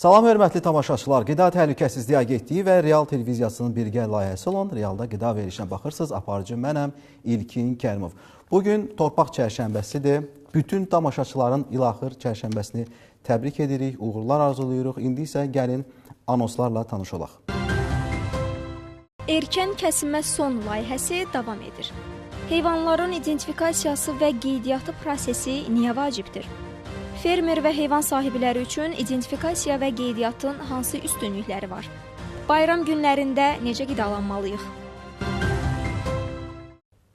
Salam hörmətli tamaşaçılar, Qida Təhlükəsizliyi Agentliyi və Real Televiziyasının birgə layihəsi olan Realda qida verilişinə baxırsınız. Aparıcı mənəm İlkin Kərimov. Bugün Torpaq Çərşənbəsidir. Bütün tamaşaçıların ilaxır çərşənbəsini təbrik edirik, uğurlar arzulayırıq. İndi isə gəlin anonslarla tanış olaq. Erkən kəsilmə son layihəsi davam edir. Heyvanların identifikasiyası və qeydiyyatı prosesi niyə vacibdir? Fermer və heyvan sahibləri üçün identifikasiya və qeydiyyatın hansı üstünlükləri var? Bayram günlərində necə qidalanmalıyıq?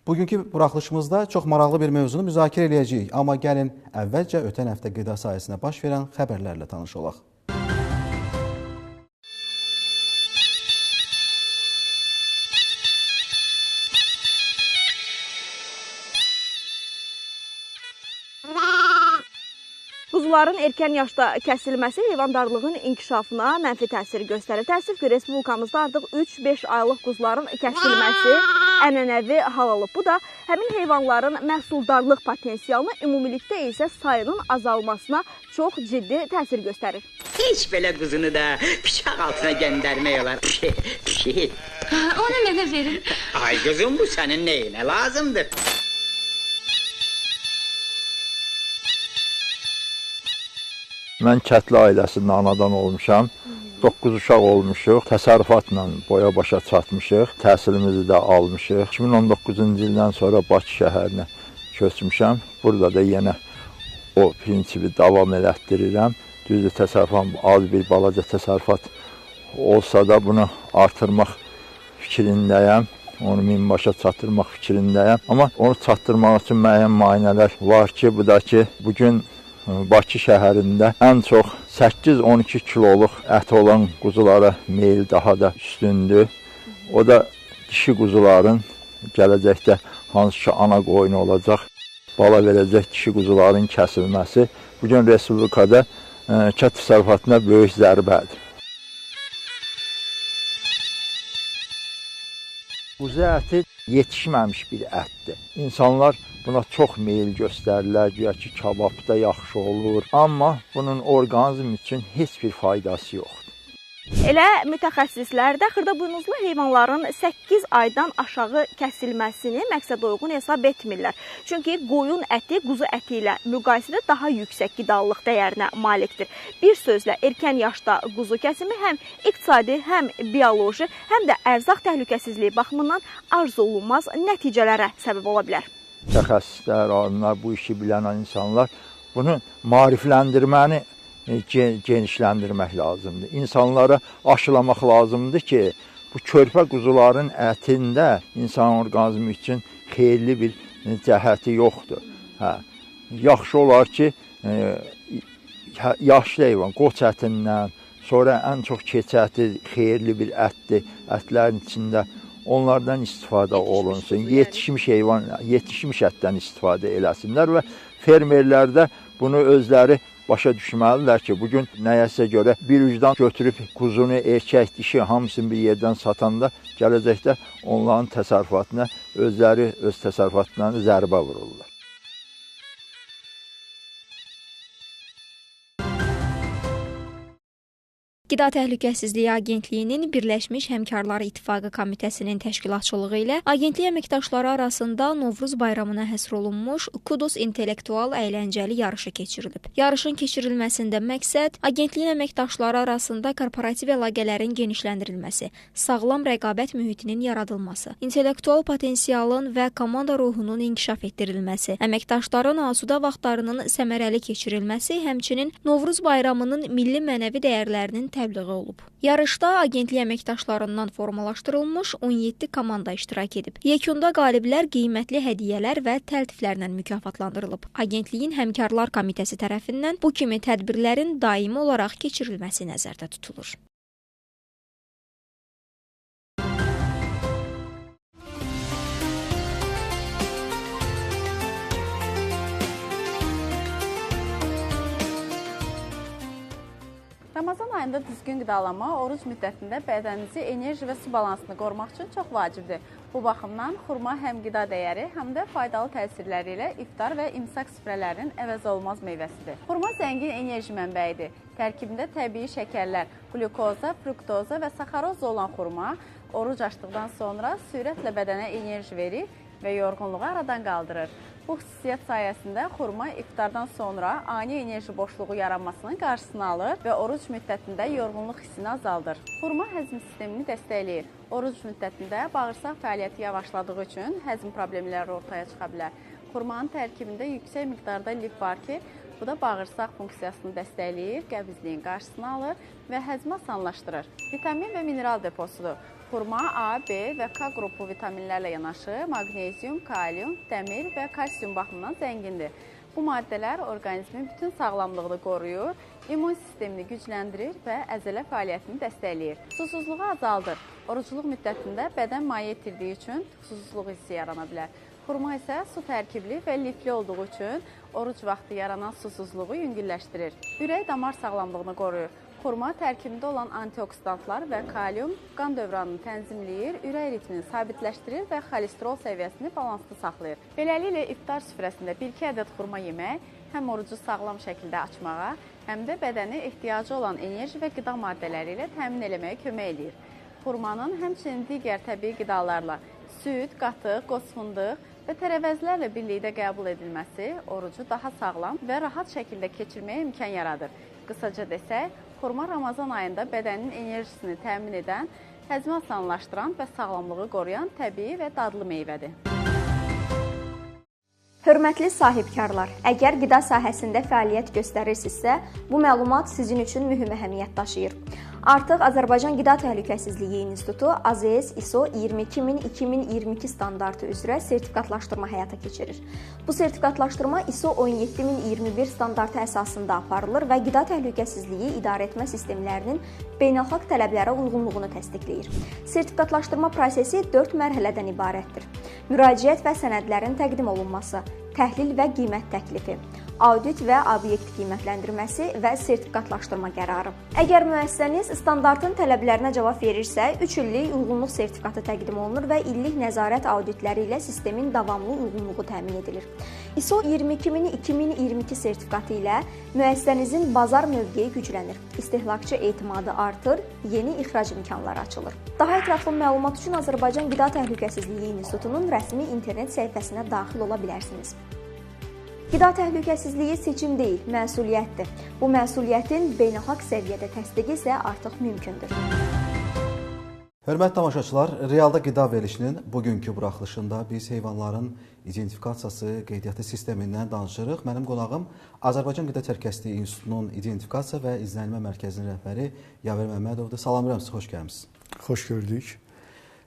Bugünkü buraxılışımızda çox maraqlı bir mövzunu müzakirə edəcəyik. Amma gəlin əvvəlcə ötən həftə qida sahəsində baş verən xəbərlərlə tanış olaq. Quzuların erkən yaşda kəsilməsi heyvandarlığın inkişafına mənfi təsir göstərir. Təəssüf ki, Respublikamızda artıq 3-5 aylıq quzuların kəsilməsi ənənəvi hal alıb. Bu da həmin heyvanların məhsuldarlıq potensialına, ümumilikdə isə sayının azalmasına çox ciddi təsir göstərir. Heç belə quzunu da bıçaq altına göndərmək olar. Onu mənə verin. Ay qızım, bu sənin neyinə lazımdır? Mən Kətli ailəsində anadan olmuşam. 9 uşaq olmuşuq. Təsərrüfatla boya başa çatmışıq. Təhsilimizi də almışıq. 2019-cu ildən sonra Bakı şəhərinə köçmüşəm. Burada da yenə o prinsipi davam elətdirirəm. Düzdür, təsərrüfat az bir balaca təsərrüfat olsa da bunu artırmaq fikrindəyəm. Onu minbaşa çatdırmaq fikrindəyəm. Amma onu çatdırmaq üçün müəyyən maneələr var ki, bu da ki, bugün Bakı şəhərində ən çox 8-12 kiloluq ət olan quzulara meyil daha da üstündür. O da dişi quzuların gələcəkdə hansı ki ana qoyunu olacaq, bala verəcək dişi quzuların kəsilməsi bugün Respublikada kət təsərrüfatına böyük zərbədir. Quzu əti yetişməmiş bir ətdir. İnsanlar buna çox meyil göstərirlər, güya ki, kababda yaxşı olur. Amma bunun orqanizm üçün heç bir faydası yoxdur. Elə mütəxəssislər də xırdabuynuzlu heyvanların 8 aydan aşağı kəsilməsini məqsədə uyğun hesab etmirlər. Çünki qoyun əti quzu əti ilə müqayisədə daha yüksək qidalılıq dəyərinə malikdir. Bir sözlə, erkən yaşda quzu kəsimi həm iqtisadi, həm bioloji, həm də ərzaq təhlükəsizliyi baxımından arzu olunmaz nəticələrə səbəb ola bilər. Mütəxəssislər, alimlər, bu işi bilən insanlar bunu maarifləndirməni genişləndirmək lazımdır. İnsanlara aşılamaq lazımdır ki, bu körpə quzuların ətində insan orqanizmi üçün xeyirli bir cəhəti yoxdur. Yaxşı olar ki, yaşlı heyvan, qoç ətindən, sonra ən çox keçi əti xeyirli bir ətdir. Ətlərin içində onlardan istifadə olunsun. Yetişmiş heyvan, yetişmiş ətdən istifadə eləsinlər və fermerlər də bunu özləri başa düşməlidirlər ki, bugün nəyəsə görə bir ucdan götürüb quzunu, erkək, dişi hamısını bir yerdən satanda gələcəkdə onların təsərrüfatına, özləri öz təsərrüfatlarına zərbə vururlar. Qida Təhlükəsizliyi Agentliyinin Birləşmiş Həmkarları İttifaqı Komitəsinin təşkilatçılığı ilə agentlik əməkdaşları arasında Novruz bayramına həsr olunmuş Kudos intellektual əyləncəli yarışı keçirilib. Yarışın keçirilməsində məqsəd agentliyin əməkdaşları arasında korporativ əlaqələrin genişləndirilməsi, sağlam rəqabət mühitinin yaradılması, intellektual potensialın və komanda ruhunun inkişaf etdirilməsi, əməkdaşların asudə vaxtlarının səmərəli keçirilməsi, həmçinin Novruz bayramının milli mənəvi dəyərlərinin təbliği olub. Yarışda agentlik əməkdaşlarından formalaşdırılmış 17 komanda iştirak edib. Yekunda qaliblər qiymətli hədiyyələr və təltiflərlə mükafatlandırılıb. Agentliyin Həmkarlar Komitəsi tərəfindən bu kimi tədbirlərin daimi olaraq keçirilməsi nəzərdə tutulur. Ramazan ayında düzgün qidalanma oruc müddətində bədəninizi enerji və su balansını qorumaq üçün çox vacibdir. Bu baxımdan xurma həm qida dəyəri, həm də faydalı təsirləri ilə iftar və imsak süfrələrinin əvəzolunmaz meyvəsidir. Xurma zəngin enerji mənbəyidir. Tərkibində təbii şəkərlər, glukoza, fruktoza və saxaroza olan xurma oruc açdıqdan sonra sürətlə bədənə enerji verir və yorğunluğu aradan qaldırır. Bu xüsusiyyət sayəsində xurma iftardan sonra ani enerji boşluğu yaranmasının qarşısını alır və oruc müddətində yorğunluq hissini azaldır. Xurma həzm sistemini dəstəkləyir. Oruc müddətində bağırsaq fəaliyyəti yavaşladığı üçün həzm problemləri ortaya çıxa bilər. Xurmanın tərkibində yüksək miqdarda lif var ki, bu da bağırsaq funksiyasını dəstəkləyir, qəbizliyin qarşısını alır və həzmi asanlaşdırır. Vitamin və mineral deposudur. Xurma A, B və K qrupu vitaminlərlə yanaşı maqnezium, kalium, dəmir və kalsium baxımından zəngindir. Bu maddələr orqanizmin bütün sağlamlığını qoruyur, immun sistemini gücləndirir və əzələ fəaliyyətini dəstəkləyir. Susuzluğu azaldır. Orucluq müddətində bədən maye itirdiyi üçün susuzluq hissi yarana bilər. Xurma isə su tərkibli və lifli olduğu üçün oruc vaxtı yaranan susuzluğu yüngülləşdirir. Ürək-damar sağlamlığını qoruyur. Xurma tərkibində olan antioksidantlar və kalium qan dövranını tənzimləyir, ürək ritmini sabitləşdirir və xolesterol səviyyəsini balanslı saxlayır. Beləliklə, iftar süfrəsində 1-2 ədəd xurma yemək həm orucu sağlam şəkildə açmağa, həm də bədəni ehtiyacı olan enerji və qida maddələri ilə təmin eləməyə kömək edir. Xurmanın həmçinin digər təbii qidalarla süd, qatıq, qoz fındıq və tərəvəzlərlə birlikdə qəbul edilməsi orucu daha sağlam və rahat şəkildə keçirməyə imkan yaradır. Qısaca desək, xurma Ramazan ayında bədənin enerjisini təmin edən, həzmi asanlaşdıran və sağlamlığı qoruyan təbii və dadlı meyvədir. Hörmətli sahibkarlar, əgər qida sahəsində fəaliyyət göstərirsinizsə, bu məlumat sizin üçün mühüm əhəmiyyət daşıyır. Artıq Azərbaycan Qida Təhlükəsizliyi İnstitutu AZS ISO 22000-2022 standartı üzrə sertifikatlaşdırma həyata keçirir. Bu sertifikatlaşdırma ISO 17021 standartı əsasında aparılır və qida təhlükəsizliyi idarəetmə sistemlərinin beynəlxalq tələblərə uyğunluğunu təsdiqləyir. Sertifikatlaşdırma prosesi 4 mərhələdən ibarətdir. Müraciət və sənədlərin təqdim olunması, təhlil və qiymət təklifi, audit və obyekt qiymətləndirməsi və sertifikatlaşdırma qərarı. Əgər müəssisəniz standartın tələblərinə cavab verirsə, 3 illik uyğunluq sertifikatı təqdim olunur və illik nəzarət auditləri ilə sistemin davamlı uyğunluğu təmin edilir. ISO 22000-2022 sertifikatı ilə müəssisənizin bazar mövqeyi güclənir, istehlakçı etimadı artır, yeni ixrac imkanları açılır. Daha ətraflı məlumat üçün Azərbaycan Qida Təhlükəsizliyi İnstitutunun rəsmi internet səhifəsinə daxil ola bilərsiniz. Qida təhlükəsizliyi seçim deyil, məsuliyyətdir. Bu məsuliyyətin beynəlxalq səviyyədə təsdiqi isə artıq mümkündür. Hörmətli tamaşaçılar, realda qida verilişinin bugünkü buraxılışında biz heyvanların identifikasiyası, qeydiyyatı sistemindən danışırıq. Mənim qonağım Azərbaycan Qida Təhlükəsizliyi İnstitutunun İdentifikasiya və İzlənmə Mərkəzinin rəhbəri Yavər Məmmədovdur. Salamlayıram sizi, xoş gəlmisiniz. Xoş gördük.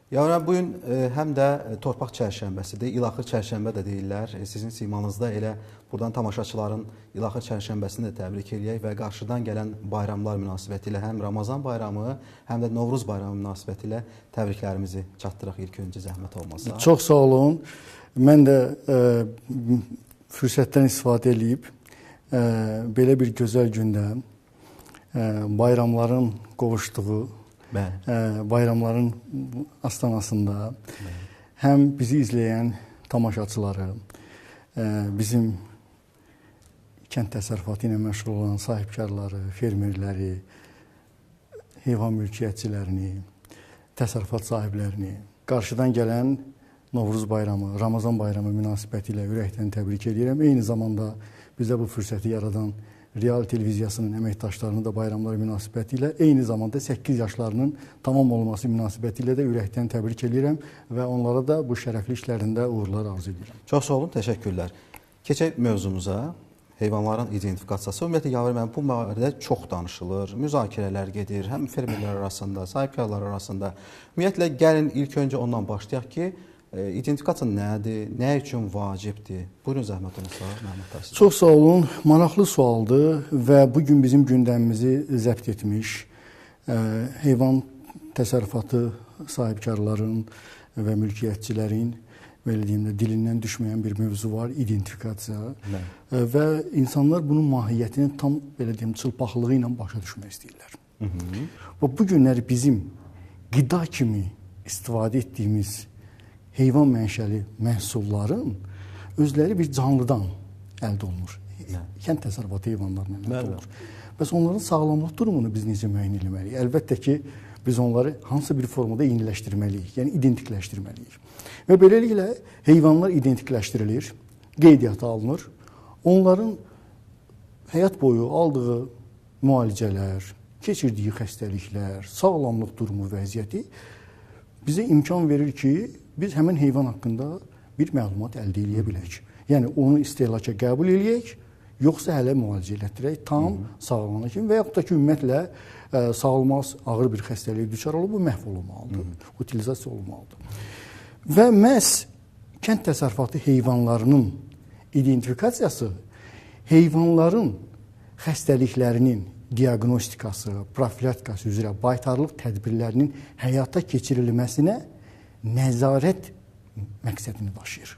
Yavər, bugün həm də torpaq çərşənbəsidir, ilaxır çərşənbə də deyirlər. Sizin simanızda elə buradan tamaşaçıların ilaxır çərşənbəsini də təbrik eləyək və qarşıdan gələn bayramlar münasibətilə həm Ramazan bayramı, həm də Novruz bayramı münasibətilə təbriklərimizi çatdıraq ilk öncə zəhmət olmasa. Çox sağ olun. Mən də fürsətdən istifadə edib belə bir gözəl gündə bayramların qovuşduğu, bayramların astanasında həm bizi izləyən tamaşaçıları, bizim kənd təsərrüfatı ilə məşğul olan sahibkarları, fermerləri, heyvan mülkiyyətçilərini, təsərrüfat sahiblərini, qarşıdan gələn Novruz bayramı, Ramazan bayramı münasibəti ilə ürəkdən təbrik edirəm. Eyni zamanda bizə bu fürsəti yaradan Real televiziyasının əməkdaşlarını da bayramlar münasibəti ilə, eyni zamanda 8 yaşlarının tamam olması münasibəti ilə də ürəkdən təbrik edirəm və onlara da bu şərəfli işlərində uğurlar arzu edirəm. Çox sağ olun, təşəkkürlər. Keçək mövzumuza, heyvanların identifikasiyası. Ümumiyyətlə, Yavər müəllim, bu barədə çox danışılır, müzakirələr gedir, həm fermerlər arasında, sahibkarlar arasında. Ümumiyyətlə, gəlin ilk öncə ondan başlayaq ki, identifikasiya nədir, nə üçün vacibdir? Buyurun, zəhmət olunsa, Məhəmməd Taşsız. Çox sağ olun, maraqlı sualdır və bugün bizim gündəmimizi zəbt etmiş heyvan təsərrüfatı sahibkarların və mülkiyyətçilərin belə deyim də, dilindən düşməyən bir mövzu var, identifikasiya. Və insanlar bunun mahiyyətini tam belə deyim, çılpaqlığı ilə başa düşmək istəyirlər. Və bu günləri bizim qida kimi istifadə etdiyimiz heyvan mənşəli məhsulların özləri bir canlıdan əldə olunur. Kənd təsərrüfatı heyvanlarından əldə olunur. Bəs onların sağlamlıq durumunu biz necə müəyyən etməliyik? Əlbəttə ki, biz onları hansı bir formada eyniləşdirməliyik, yəni identikləşdirməliyik. Və beləliklə heyvanlar identikləşdirilir, qeydiyyata alınır. Onların həyat boyu aldığı müalicələr, keçirdiyi xəstəliklər, sağlamlıq durumu, vəziyyəti bizə imkan verir ki, biz həmin heyvan haqqında bir məlumat əldə edə bilək. Yəni onu istehlaka qəbul edək, yoxsa hələ müalicə elətdirək, tam sağlamana kimi və yaxud da ki, ümumiyyətlə sağolmaz ağır bir xəstəliyə düçar olub, bu məhv olunmalıdır, utilizasiya olunmalıdır. Və məhz kənd təsərrüfatı heyvanlarının identifikasiyası heyvanların xəstəliklərinin diaqnostikası, profilaktikası üzrə baytarlıq tədbirlərinin həyata keçirilməsinə nəzarət məqsədini daşıyır.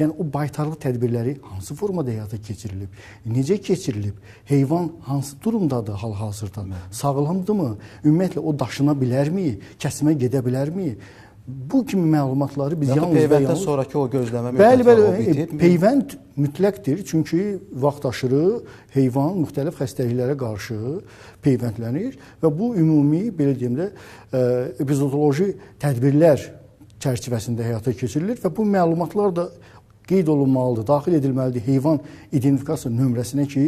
Yəni o baytarlıq tədbirləri hansı formada həyata keçirilib, necə keçirilib, heyvan hansı durumdadır hal-hazırda, sağlamdırmı, ümumiyyətlə o daşına bilərmi, kəsimə gedə bilərmi? Bu kimi məlumatları biz yalnız peyvənddən sonraki o gözləmə müddəti peyvənd mütləqdir, çünki vaxtaşırı heyvan müxtəlif xəstəliklərə qarşı peyvəndlənir və bu ümumi, belə deyim də, epizodoloji tədbirlər çərçivəsində həyata keçirilir və bu məlumatlar da qeyd olunmalıdır, daxil edilməlidir heyvan identifikasiya nömrəsinə ki,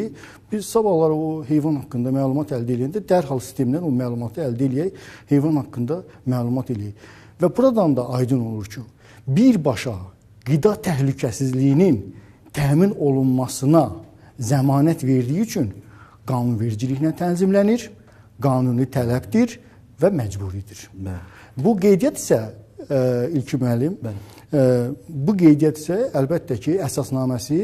biz sabahlar o heyvan haqqında məlumat əldə edəndə dərhal sistemdən o məlumatı əldə edək, heyvan haqqında məlumat eləyək. Və buradan da aydın olur ki, birbaşa qida təhlükəsizliyinin təmin olunmasına zəmanət verdiyi üçün qanunvericiliklə tənzimlənir, qanuni tələbdir və məcburidir. Bu qeydiyyat isə, İlki müəllim, bu qeydiyyat isə əlbəttə ki, əsasnaməsi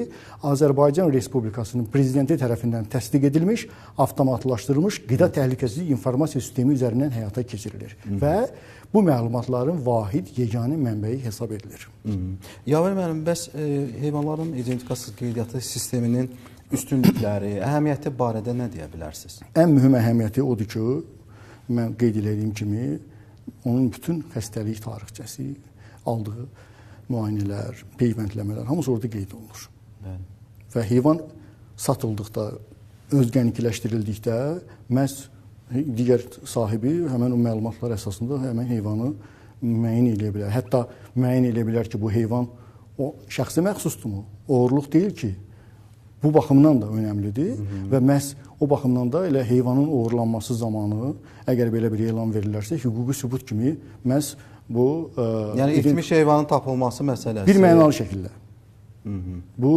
Azərbaycan Respublikasının prezidenti tərəfindən təsdiq edilmiş, avtomatlaşdırılmış qida təhlükəsizlik informasiya sistemi üzərindən həyata keçirilir və bu məlumatların vahid, yeganə mənbəyi hesab edilir. Yavər müəllim, bəs heyvanların identifikasiya qeydiyyatı sisteminin üstünlükləri, əhəmiyyəti barədə nə deyə bilərsiniz? Ən mühüm əhəmiyyəti odur ki, mən qeyd edədiyim kimi, onun bütün xəstəlik tarixçəsi, aldığı müayinələr, peyvəndləmələr, hamısı orada qeyd olunur. Və heyvan satıldıqda, özgənikləşdirildikdə, məhz digər sahibi həmən o məlumatlar əsasında həmən heyvanı müəyyən edə bilər. Hətta müəyyən edə bilər ki, bu heyvan o şəxsə məxsusdurmu? Oğurluq deyil ki, bu baxımdan da önəmlidir və məhz o baxımdan da elə heyvanın oğurlanması zamanı, əgər belə bir elan verilərsə, hüquqi sübut kimi məhz bu... Yəni itmiş heyvanın tapılması məsələsi... Bir mənalı şəkildə. Bu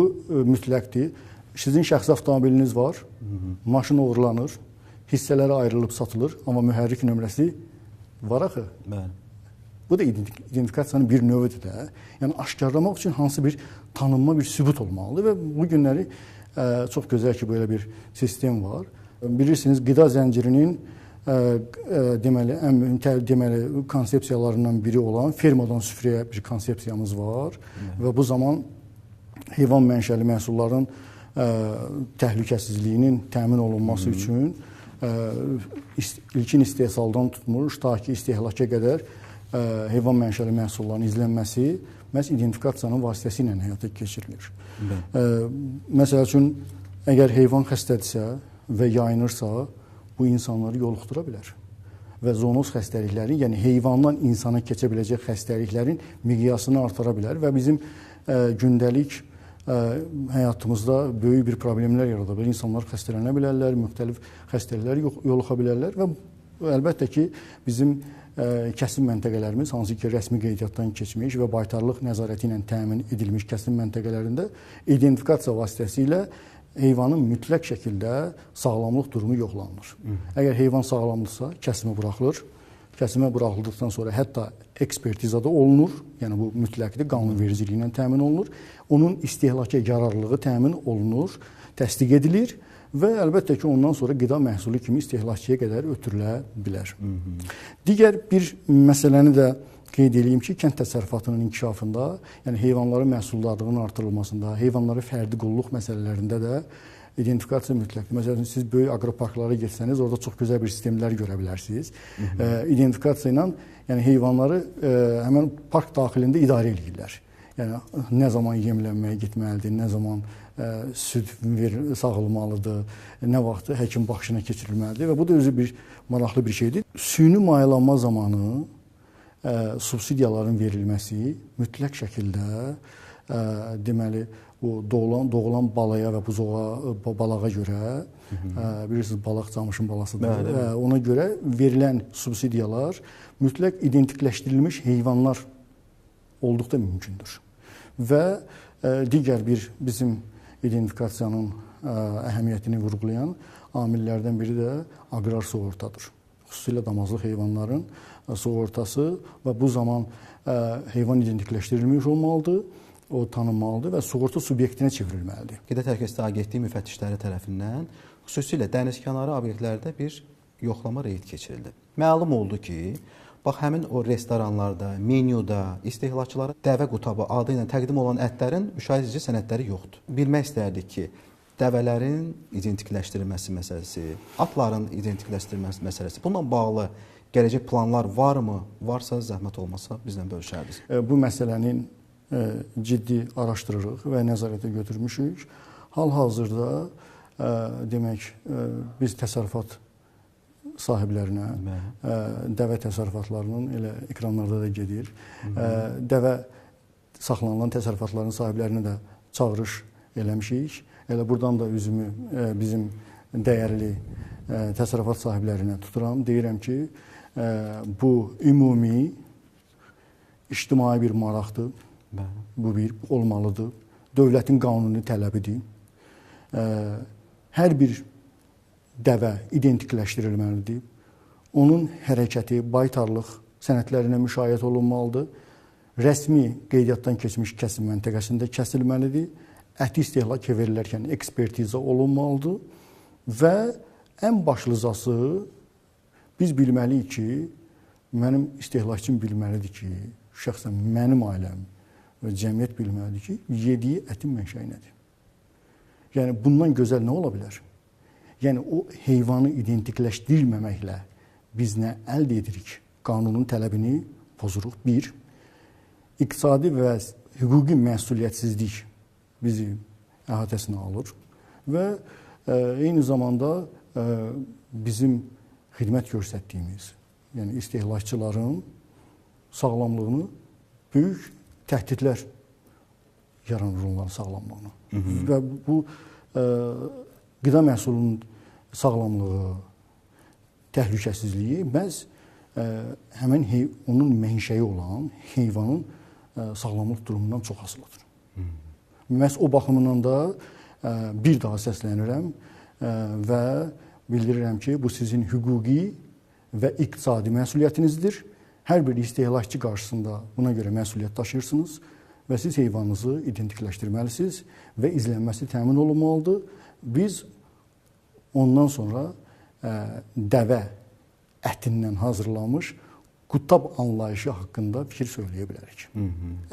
mütləqdir. Sizin şəxsi avtomobiliniz var, maşın oğurlanır, hissələrə ayrılıb satılır, amma mühərrik nömrəsi var axı. Bu da identifikasiyanın bir növüdür də. Yəni aşkarlamaq üçün hansı bir tanınma, bir sübut olmalıdır və bu günləri çox gözəl ki, böyle bir sistem var. Bilirsiniz, qida zəncirinin deməli, ən mühüm konsepsiyalarından biri olan fermadan süfrəyə bir konsepsiyamız var və bu zaman heyvan mənşəli məhsulların təhlükəsizliyinin təmin olunması üçün ilkin istehsaldan tutmuş, ta ki istehlaka qədər heyvan mənşəli məhsulların izlənməsi məhz identifikasiyanın vasitəsilə həyata keçirilir. Məsəl üçün, əgər heyvan xəstədirsə və yayınırsa, bu insanları yoluxdura bilər. Və zoonoz xəstəlikləri, yəni heyvandan insana keçə biləcək xəstəliklərin miqyasını artıra bilər və bizim gündəlik həyatımızda böyük bir problemlər yarada bilər. İnsanlar xəstələnə bilərlər, müxtəlif xəstəliklər yoluxa bilərlər və əlbəttə ki, bizim kəsim məntəqələrimiz, hansı ki, rəsmi qeydiyyatdan keçmiş və baytarlıq nəzarəti ilə təmin edilmiş kəsim məntəqələrində identifikasiya vasitəsilə heyvanın mütləq şəkildə sağlamlıq durumu yoxlanılır. Əgər heyvan sağlamdırsa, kəsimə buraxılır. Kəsimə buraxıldıqdan sonra hətta ekspertizada olunur, yəni bu mütləqdir, qanunvericiliyi ilə təmin olunur. Onun istehlaka yararlılığı təmin olunur, təsdiq edilir və əlbəttə ki, ondan sonra qida məhsulu kimi istehlakçıya qədər ötürülə bilər. Digər bir məsələni də qeyd edeyim ki, kənd təsərrüfatının inkişafında, yəni heyvanların məhsuldarlığının artırılmasında, heyvanlara fərdi qulluq məsələlərində də identifikasiya mütləqdir. Məsələn, siz böyük aqroparklara getsəniz, orada çox gözəl bir sistemlər görə bilərsiniz. İdentifikasiya ilə yəni heyvanları həmin park daxilində idarə edirlər. Yəni nə zaman yemlənməyə getməlidir, nə zaman süd sağılmalıdır, nə vaxt həkim baxışına keçirilməlidir və bu da özü bir maraqlı bir şeydir. Süni mayalanma zamanı subsidiyaların verilməsi mütləq şəkildə deməli bu doğulan balaya və balağa görə bilirsiniz balaq camışın balasıdır. Ona görə verilən subsidiyalar mütləq identikləşdirilmiş heyvanlar olduqda mümkündür. Və digər bir bizim identifikasiyanın əhəmiyyətini vurğulayan amillərdən biri də aqrar sığortadır. Xüsusilə damazlıq heyvanların sığortası və bu zaman heyvan identikləşdirilmiş olmalıdır, o tanınmalıdır və sığorta subyektinə çevrilməlidir. Qida Təhlükəsizliyi Agentliyi müfəttişləri tərəfindən xüsusilə dənizkənarı obyektlərdə bir yoxlama reyd keçirildi. Məlum oldu ki, bax həmin o restoranlarda, menyuda istehlakçılara dəvə qutabı adı ilə təqdim olan ətlərin müşahidə edici sənədləri yoxdur. Bilmək istərdik ki, dəvələrin identikləşdirilməsi məsələsi, atların identikləşdirilməsi məsələsi, bununla bağlı gələcək planlar varmı? Varsa zəhmət olmasa bizlə bölüşərdiniz. Bu məsələnin ciddi araşdırırıq və nəzarətə götürmüşük. Hal-hazırda demək biz təsərrüfat sahiblərinə, dəvə təsərrüfatlarının elə ekranlarda da gedir. Dəvə saxlanılan təsərrüfatların sahiblərinə də çağırış eləmişik. Elə buradan da üzümü bizim dəyərli təsərrüfat sahiblərinə tuturam. Deyirəm ki, bu ümumi ictimai bir maraqdır. Bu bir olmalıdır. Dövlətin qanuni tələbidir. Hər bir dəvə identikləşdirilməlidir. Onun hərəkəti, baytarlıq sənədlərinə müşayiət olunmalıdır. Rəsmi qeydiyyatdan keçmiş kəsim məntəqəsində kəsilməlidir. Əti istehlaka verilərkən ekspertiza olunmalıdır və ən başlıcası biz bilməliyik ki, mənim istehlakçım bilməlidir ki, şəxsən mənim ailəm və cəmiyyət bilməlidir ki, yediyi ətin mənşəyi nədir? Yəni bundan gözəl nə ola bilər? Yəni o heyvanı identikləşdirməməklə biz nə əldə edirik? Qanunun tələbini pozuruq. Bir, iqtisadi və hüquqi məsuliyyətsizlik bizi əhatəsinə alır və eyni zamanda bizim xidmət göstərdiyimiz, yəni istehlakçıların sağlamlığını böyük təhdidlər yaranır onların sağlamlığına. Və bu qida məhsulunun sağlamlığı, təhlükəsizliyi məhz həmin onun mənşəyi olan heyvanın sağlamlıq durumundan çox asılıdır. Məhz o baxımından da bir daha səslənirəm və bildirirəm ki, bu sizin hüquqi və iqtisadi məsuliyyətinizdir. Hər bir istehlakçı qarşısında buna görə məsuliyyət daşıyırsınız və siz heyvanınızı identikləşdirməlisiniz və izlənməsi təmin olunmalıdır. Biz ondan sonra dəvə ətindən hazırlanmış qutab anlayışı haqqında fikir söyləyə bilərik.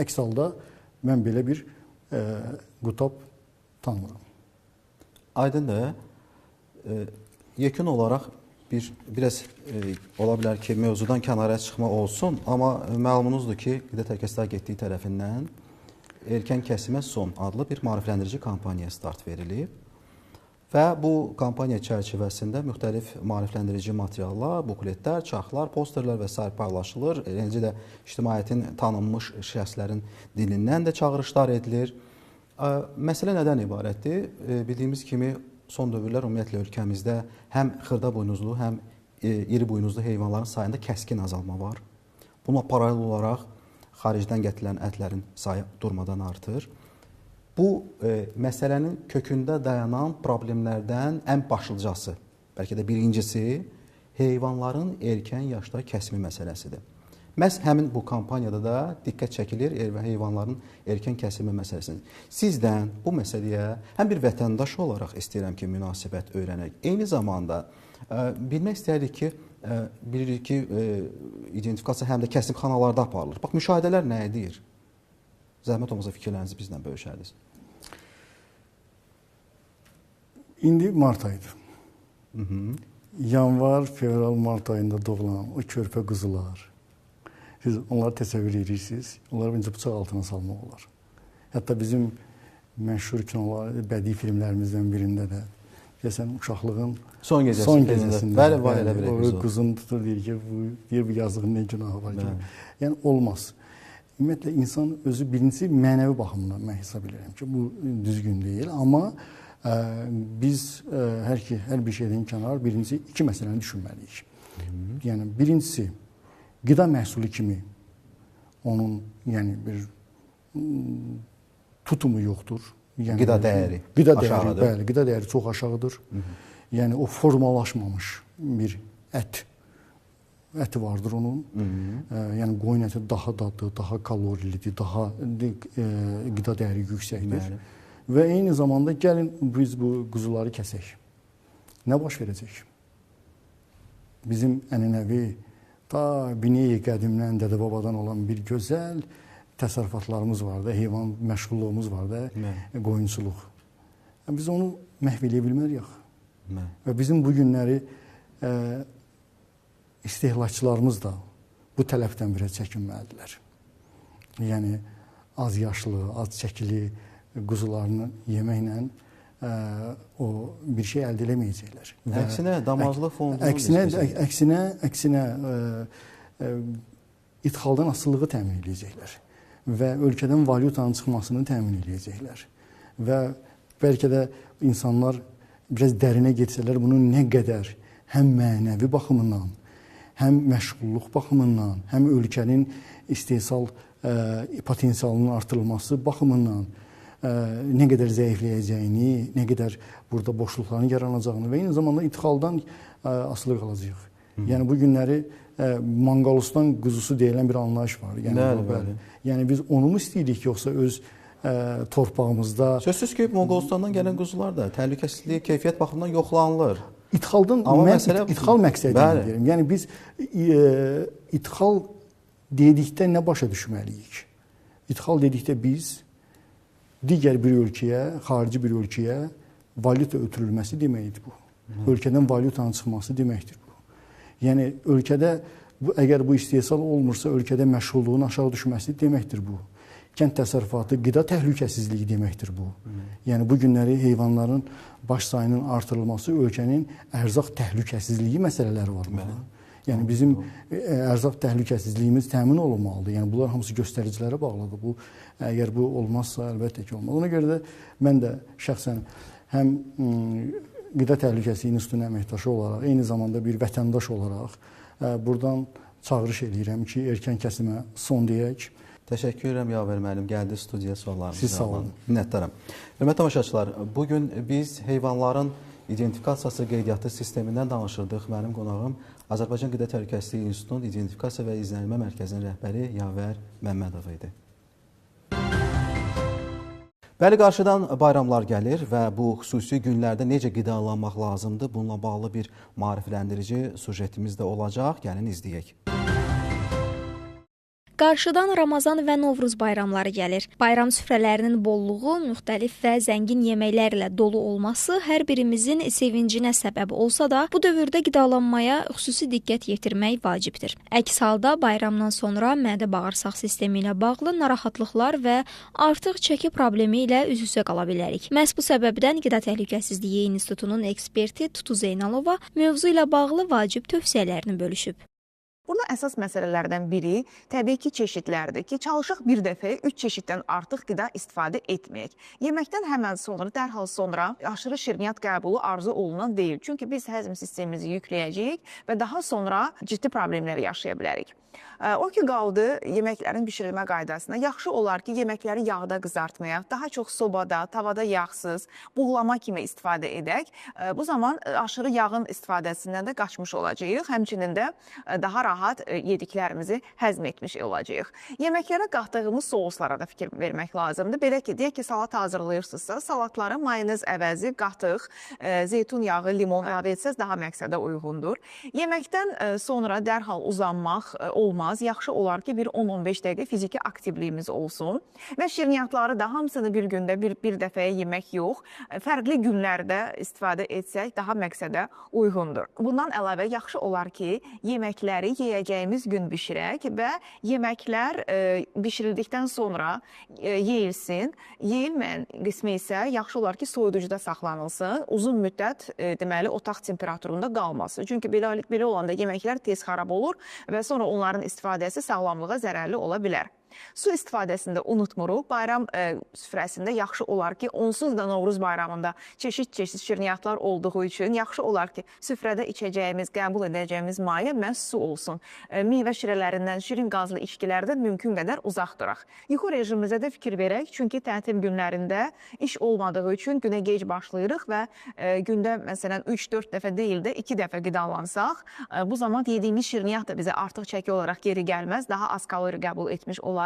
Əks halda mən belə bir qutab tanımıram. Aydındır. Yekun olaraq biraz ola bilər ki, mövzudan kənara çıxma olsun, amma məlumunuzdur ki, Qida Təhlükəsizliyi Agentliyi tərəfindən Erkən Kəsimə Son adlı bir maarifləndirici kampaniya start verilib və bu kampaniya çərçivəsində müxtəlif maarifləndirici materiallar, bukletlər, çarxlar, posterlər və s. paylaşılır. Eləcə də ictimaiyyətin tanınmış şəxslərin dilindən də çağırışlar edilir. Məsələ nədən ibarətdir? Bildiyimiz kimi son dövrlər ümumiyyətlə ölkəmizdə həm xırda buynuzlu, həm iri buynuzlu heyvanların sayında kəskin azalma var. Buna paralel olaraq xaricdən gətirilən ətlərin sayı durmadan artır. Bu məsələnin kökündə dayanan problemlərdən ən başlıcası, bəlkə də birincisi heyvanların erkən yaşda kəsimi məsələsidir. Məhz həmin bu kampaniyada da diqqət çəkilir heyvanların erkən kəsimi məsələsində. Sizdən bu məsələyə həm bir vətəndaş olaraq istəyirəm ki, münasibət öyrənək. Eyni zamanda bilmək istərdik ki, bilirik ki, identifikasiya həm də kəsimxanalarda aparılır. Bax, müşahidələr nə edir? Zəhmət olmasa fikirlərinizi bizlə bölüşərdiniz. İndi mart ayıdır. Yanvar, fevral, mart ayında doğulan o körpə quzular. Siz onları təsəvvür edirsiniz. Onları öncə bıçaq altına salmaq olar. Hətta bizim məşhur kinolar, bədii filmlərimizdən birində də deyəsən uşaqlığın son gecəsində. Bəli, var elə bir o epizod. quzunu tutur deyir ki, bu yazığın nə günahı var ki. Yəni olmaz. Ümumiyyətlə insan özü birincisi mənəvi baxımdan mən hesab edirəm ki, bu düzgün deyil, amma biz hər bir şeydən kənar birincisi iki məsələni düşünməliyik. Yəni birincisi qida məhsulu kimi onun yəni bir tutumu yoxdur. Yəni qida dəyəri. Aşağıdır. Bəli, qida dəyəri çox aşağıdır. Yəni o formalaşmamış bir əti vardır onun. Yəni qoyun əti daha dadlı, daha kalorilidir, daha qida dəyəri yüksəkdir. Və eyni zamanda gəlin biz bu quzuları kəsək. Nə baş verəcək? Bizim ənənəvi ta bineyi qədimdən, dədə-babadan olan bir gözəl təsərrüfatlarımız var da, heyvan məşğulluğumuz var da, qoyunçuluq. Biz onu məhv eləyə bilmərik. Və bizim bu günləri istehlakçılarımız da bu tələbdən birə çəkinməlidirlər. Yəni az yaşlı, az çəkili quzularını yeməklə o bir şey əldə eləməyəcəklər. Əksinə damazlıq fondunu əksinə ithxaldan asılılığı təmin edəcəklər və ölkədən valyutanın çıxmasını təmin edəcəklər. Və bəlkə də insanlar biraz dərinə getsələr bunun nə qədər həm mənəvi baxımından, həm məşğulluq baxımından, həm ölkənin istehsal potensialının artırılması baxımından nə qədər zəifləyəcəyini, nə qədər burada boşluqların yaranacağını və eyni zamanda ithxaldan asılı qalacaq. Yəni bu günləri Manqalustan quzusu deyilən bir anlayış var. Yəni biz onu mu istəyirik yoxsa öz torpağımızda? Sözsüz ki, Monqolistandan gələn quzular da təhlükəsizlik, keyfiyyət baxımından yoxlanılır. İthxal məqsədi deyirəm. Yəni biz ithxal dedikdə nə başa düşməliyik? İthxal dedikdə biz digər bir ölkəyə, xarici bir ölkəyə valyuta ötürülməsi deməkdir bu. Ölkədən valyutanın çıxması deməkdir bu. Yəni ölkədə əgər bu istehsal olmursa, ölkədə məşğulluğun aşağı düşməsi deməkdir bu. Kənd təsərrüfatı, qida təhlükəsizliyi deməkdir bu. Yəni bu günləri heyvanların baş sayının artırılması ölkənin ərzaq təhlükəsizliyi məsələləri var burada. Yəni bizim ərzaq təhlükəsizliyimiz təmin olunmalıdır. Yəni bunlar hamısı göstəricilərə bağlıdır. Bu əgər bu olmazsa əlbəttə ki olmaz. Ona görə də mən də şəxsən həm Qida Təhlükəsizliyi İnstitutunun əməkdaşı olaraq, eyni zamanda bir vətəndaş olaraq buradan çağırış edirəm ki, erkən kəsimə son deyək. Təşəkkür edirəm Yavər müəllim, gəldi studiyaya suallarınızı. Siz sağ olun. Minnətdaram. Hörmətli tamaşaçılar, bugün biz heyvanların identifikasiyası qeydiyyatı sistemindən danışırdıq. Mənim qonağım Azərbaycan Qida Təhlükəsizliyi İnstitutunun İdentifikasiya və İzlənmə Mərkəzinin rəhbəri Yavər Məmmədov idi. Bəli, qarşıdan bayramlar gəlir və bu xüsusi günlərdə necə qidalanmaq lazımdır? Bununla bağlı bir maarifləndirici sujetimiz də olacaq. Gəlin izləyək. Qarşıdan Ramazan və Novruz bayramları gəlir. Bayram süfrələrinin bolluğu, müxtəlif və zəngin yeməklərlə dolu olması hər birimizin sevincinə səbəb olsa da, bu dövrdə qidalanmaya xüsusi diqqət yetirmək vacibdir. Əks halda bayramdan sonra mədə-bağırsaq sistemi ilə bağlı narahatlıqlar və artıq çəki problemi ilə üz-üzə qala bilərik. Məhz bu səbəbdən Qida Təhlükəsizliyi İnstitutunun eksperti Tutu Zeynalova mövzu ilə bağlı vacib tövsiyələrini bölüşüb. Burada əsas məsələlərdən biri təbii ki, çeşidlərdir ki, çalışaq bir dəfə 3 çeşiddən artıq qida istifadə etməyək. Yeməkdən həmən sonra, dərhal sonra aşırı şirniyyat qəbulu arzu olunan deyil. Çünki biz həzm sistemimizi yükləyəcəyik və daha sonra ciddi problemlər yaşaya bilərik. O ki, qaldı yeməklərin bişirilmə qaydasına. Yaxşı olar ki, yeməkləri yağda qızartmayaq, daha çox sobada, tavada yağsız, buğlama kimi istifadə edək. Bu zaman aşırı yağın istifadəsindən də qaçmış olacağıq. Həmçinin də daha rahat rahat yediklərimizi həzm etmiş olacağıq. Yeməklərə qatdığımız souslara da fikir vermək lazımdır. Belə ki, deyək ki, salat hazırlayırsınızsa, salatları mayonez əvəzi qatıq, zeytun yağı, limon əlavə etsəz daha məqsədə uyğundur. Yeməkdən sonra dərhal uzanmaq olmaz. Yaxşı olar ki, bir 10-15 dəqiqə fiziki aktivliyimiz olsun və şirniyyatları da hamısını bir gündə bir dəfəyə yemək yox, fərqli günlərdə istifadə etsək daha məqsədə uyğundur. Bundan əlavə yaxşı olar ki, yeməkləri yeyəcəyimiz gün bişirək və yeməklər bişirildikdən sonra yeyilsin. Yeyilməyən qismi isə yaxşı olar ki, soyuducuda saxlanılsın, uzun müddət deməli otaq temperaturunda qalmasın. Çünki belə olanda yeməklər tez xarab olur və sonra onların istifadəsi sağlamlığa zərərli ola bilər. Su istifadəsində unutmuruq. Bayram süfrəsində yaxşı olar ki, onsuz da Novruz bayramında çeşid-çeşid şirniyyatlar olduğu üçün yaxşı olar ki, süfrədə içəcəyimiz, qəbul edəcəyimiz maye məhz su olsun. Meyvə şirələrindən, şirin qazlı içkilərdən mümkün qədər uzaq duraq. Yuxu rejimimizə də fikir verək, çünki tətil günlərində iş olmadığı üçün günə gec başlayırıq və gündə məsələn 3-4 dəfə deyil də 2 dəfə qidalansaq, bu zaman yediyimiz şirniyyat da bizə artıq çəki olaraq geri gəlməz, daha az kalori qəbul etmiş olarıq.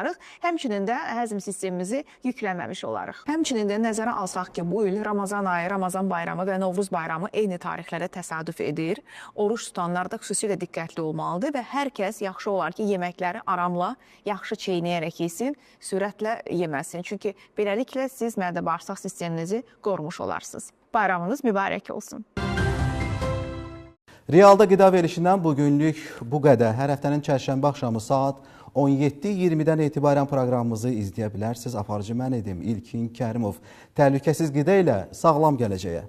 Həmçinin də həzm sistemimizi yükləməmiş olarıq. Həmçinin də nəzərə alsaq ki, bu il Ramazan ayı, Ramazan bayramı və Novruz bayramı eyni tarixlərə təsadüf edir. Oruç tutanlar da xüsusilə diqqətli olmalıdır və hər kəs yaxşı olar ki, yeməkləri aramla, yaxşı çeynəyərək yesin, sürətlə yeməsin. Çünki beləliklə siz mədə-bağırsaq sisteminizi qorumuş olarsınız. Bayramınız mübarək olsun. Realda qida verilişindən bugünlük bu qədər. Hər həftənin çərşənbə axşamı saat 17:20-dən etibarən proqramımızı izləyə bilərsiniz. Aparıcı mən idim, İlkin Kərimov. Təhlükəsiz qida ilə sağlam gələcəyə.